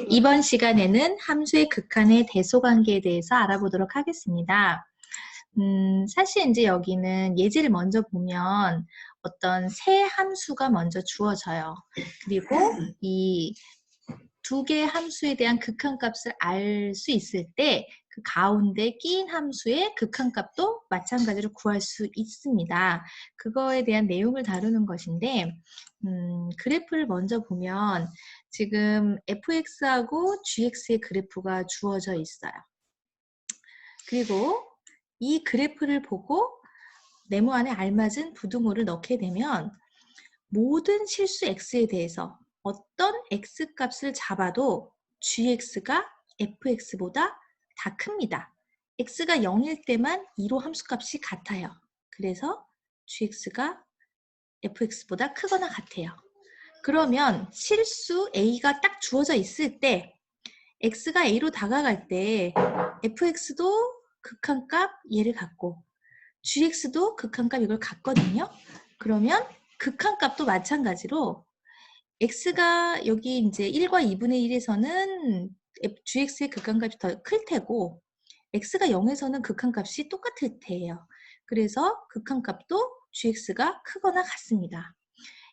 이번 시간에는 함수의 극한의 대소관계에 대해서 알아보도록 하겠습니다. 사실 이제 여기는 예제를 먼저 보면 어떤 세 함수가 먼저 주어져요. 그리고 이 두 개의 함수에 대한 극한값을 알 수 있을 때 그 가운데 끼인 함수의 극한값도 마찬가지로 구할 수 있습니다. 그거에 대한 내용을 다루는 것인데 그래프를 먼저 보면 지금 fx하고 gx의 그래프가 주어져 있어요. 그리고 이 그래프를 보고 네모 안에 알맞은 부등호를 넣게 되면 모든 실수 x에 대해서 어떤 x값을 잡아도 gx가 fx보다 다 큽니다. x가 0일 때만 2로 함수값이 같아요. 그래서 gx가 fx보다 크거나 같아요. 그러면 실수 a가 딱 주어져 있을 때 x가 a로 다가갈 때 fx도 극한값 얘를 갖고 gx도 극한값 이걸 갖거든요. 그러면 극한값도 마찬가지로 x가 여기 이제 1과 2분의 1에서는 gx의 극한값이 더 클 테고 x가 0에서는 극한값이 똑같을 테예요. 그래서 극한값도 gx가 크거나 같습니다.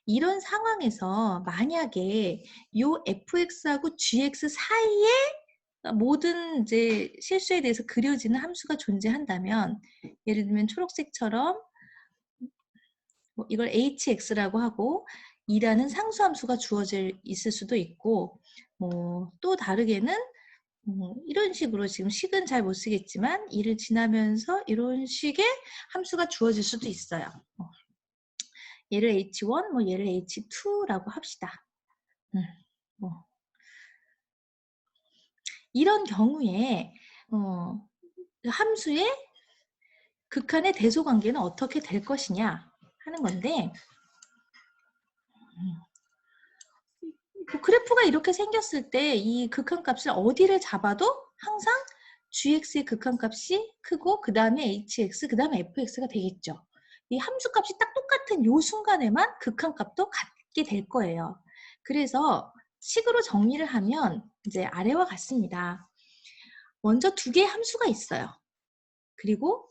이런 상황에서 만약에 요 fx하고 gx 사이에 모든 이제 실수에 대해서 그려지는 함수가 존재한다면 예를 들면 초록색처럼 이걸 hx라고 하고 2라는 상수함수가 주어져 있을 수도 있고 또 다르게는 이런 식으로 지금 식은 잘 못 쓰겠지만 2를 지나면서 이런 식의 함수가 주어질 수도 있어요. 얘를 h1, 얘를 h2라고 합시다. 이런 경우에 함수의 극한의 대소관계는 어떻게 될 것이냐 하는 건데 그래프가 이렇게 생겼을 때 이 극한값을 어디를 잡아도 항상 gx의 극한값이 크고 그 다음에 hx, 그 다음에 fx가 되겠죠. 이 함수값이 딱 똑같은 요 순간에만 극한값도 같게 될 거예요. 그래서 식으로 정리를 하면 이제 아래와 같습니다. 먼저 두 개의 함수가 있어요. 그리고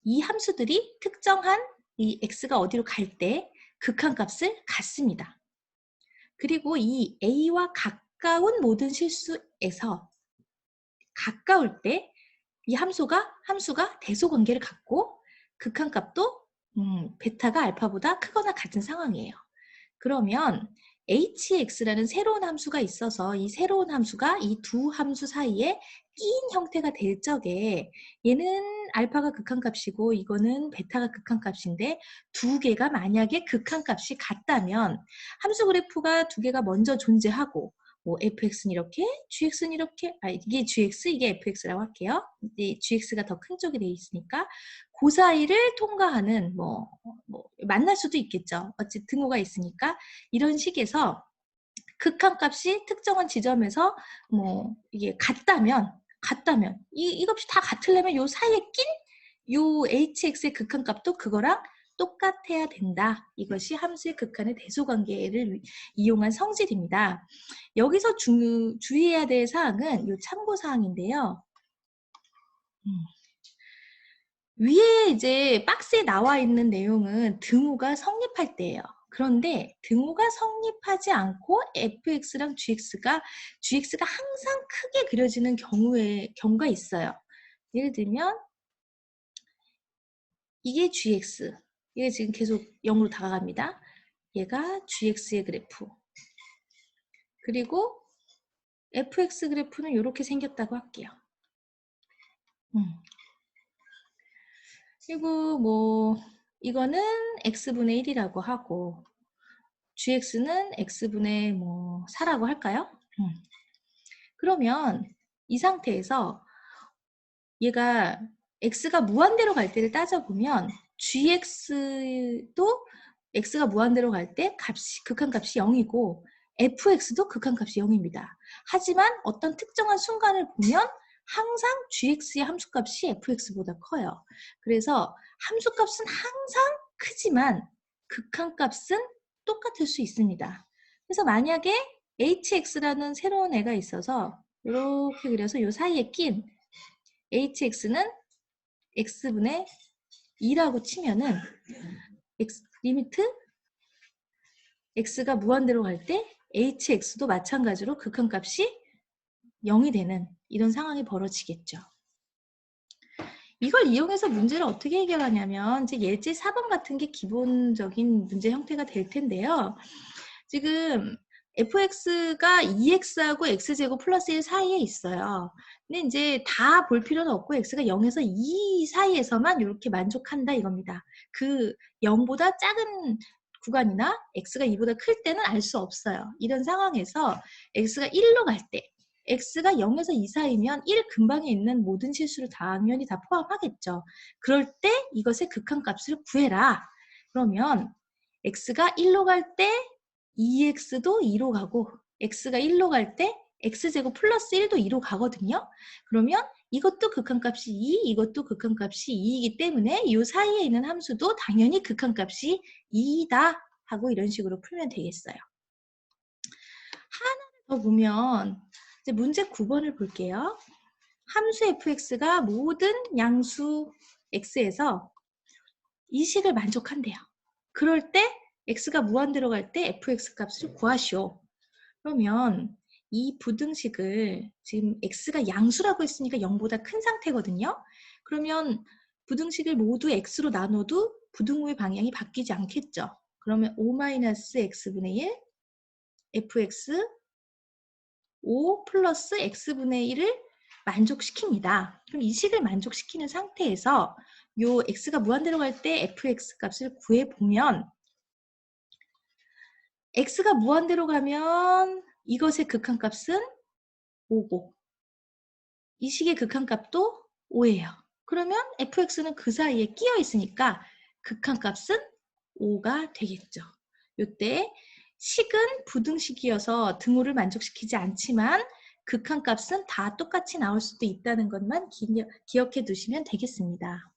이 함수들이 특정한 이 x가 어디로 갈 때 극한값을 갖습니다. 그리고 이 a와 가까운 모든 실수에서 가까울 때 이 함수가 대소관계를 갖고 극한값도 베타가 알파보다 크거나 같은 상황이에요. 그러면 hx라는 새로운 함수가 있어서 이 새로운 함수가 이 두 함수 사이에 끼인 형태가 될 적에 얘는 알파가 극한값이고 이거는 베타가 극한값인데 두 개가 만약에 극한값이 같다면 함수 그래프가 두 개가 먼저 존재하고 fx는 이렇게, gx는 이렇게, 이게 gx, 이게 fx라고 할게요. 이제 gx가 더 큰 쪽이 돼 있으니까 그 사이를 통과하는 만날 수도 있겠죠. 어찌 등호가 있으니까 이런 식에서 극한값이 특정한 지점에서 이게 같다면 이것이 다 같으려면 요 사이에 낀 요 hx의 극한값도 그거랑 똑같아야 된다. 이것이 함수의 극한의 대소관계를 이용한 성질입니다. 여기서 주의해야 될 사항은 요 참고사항인데요. 위에 이제 박스에 나와 있는 내용은 등호가 성립할 때예요. 그런데 등호가 성립하지 않고 fx랑 gx가 항상 크게 그려지는 경우가 있어요. 예를 들면 이게 gx, 이게 지금 계속 0으로 다가갑니다. 얘가 gx의 그래프. 그리고 fx 그래프는 이렇게 생겼다고 할게요. 그리고 이거는 x분의 1이라고 하고 gx는 x분의 4라고 할까요? 그러면 이 상태에서 얘가 x가 무한대로 갈 때를 따져보면 gx도 x가 무한대로 갈 때 극한값이 0이고 fx도 극한값이 0입니다. 하지만 어떤 특정한 순간을 보면 항상 gx의 함수값이 fx보다 커요. 그래서 함수값은 항상 크지만 극한값은 똑같을 수 있습니다. 그래서 만약에 hx라는 새로운 애가 있어서 이렇게 그려서 요 사이에 낀 hx는 x분의 2라고 치면은 리미트 x가 무한대로 갈 때 hx도 마찬가지로 극한값이 0이 되는 이런 상황이 벌어지겠죠. 이걸 이용해서 문제를 어떻게 해결하냐면 이제 예제 4번 같은 게 기본적인 문제 형태가 될 텐데요. 지금 fx가 2x하고 x제곱 플러스 1 사이에 있어요. 근데 이제 다 볼 필요는 없고 x가 0에서 2 사이에서만 이렇게 만족한다 이겁니다. 그 0보다 작은 구간이나 x가 2보다 클 때는 알 수 없어요. 이런 상황에서 x가 1로 갈 때 x가 0에서 2 사이면 1 근방에 있는 모든 실수를 당연히 다 포함하겠죠. 그럴 때 이것의 극한값을 구해라. 그러면 x가 1로 갈 때 2x도 2로 가고 x가 1로 갈 때 x제곱 플러스 1도 2로 가거든요. 그러면 이것도 극한값이 2, 이것도 극한값이 2이기 때문에 이 사이에 있는 함수도 당연히 극한값이 2이다 하고 이런 식으로 풀면 되겠어요. 하나를 더 보면 이제 문제 9번을 볼게요. 함수 fx가 모든 양수 x에서 이 식을 만족한대요. 그럴 때 x가 무한대로 갈 때 fx 값을 구하시오. 그러면 이 부등식을 지금 x가 양수라고 했으니까 0보다 큰 상태거든요. 그러면 부등식을 모두 x로 나눠도 부등호의 방향이 바뀌지 않겠죠. 그러면 5-x분의 1 fx 5 플러스 x분의 1을 만족시킵니다. 그럼 이 식을 만족시키는 상태에서 요 x가 무한대로 갈 때 fx 값을 구해보면 x가 무한대로 가면 이것의 극한값은 5고 이 식의 극한값도 5예요. 그러면 fx는 그 사이에 끼어 있으니까 극한값은 5가 되겠죠. 요때 식은 부등식이어서 등호를 만족시키지 않지만 극한값은 다 똑같이 나올 수도 있다는 것만 기억해 두시면 되겠습니다.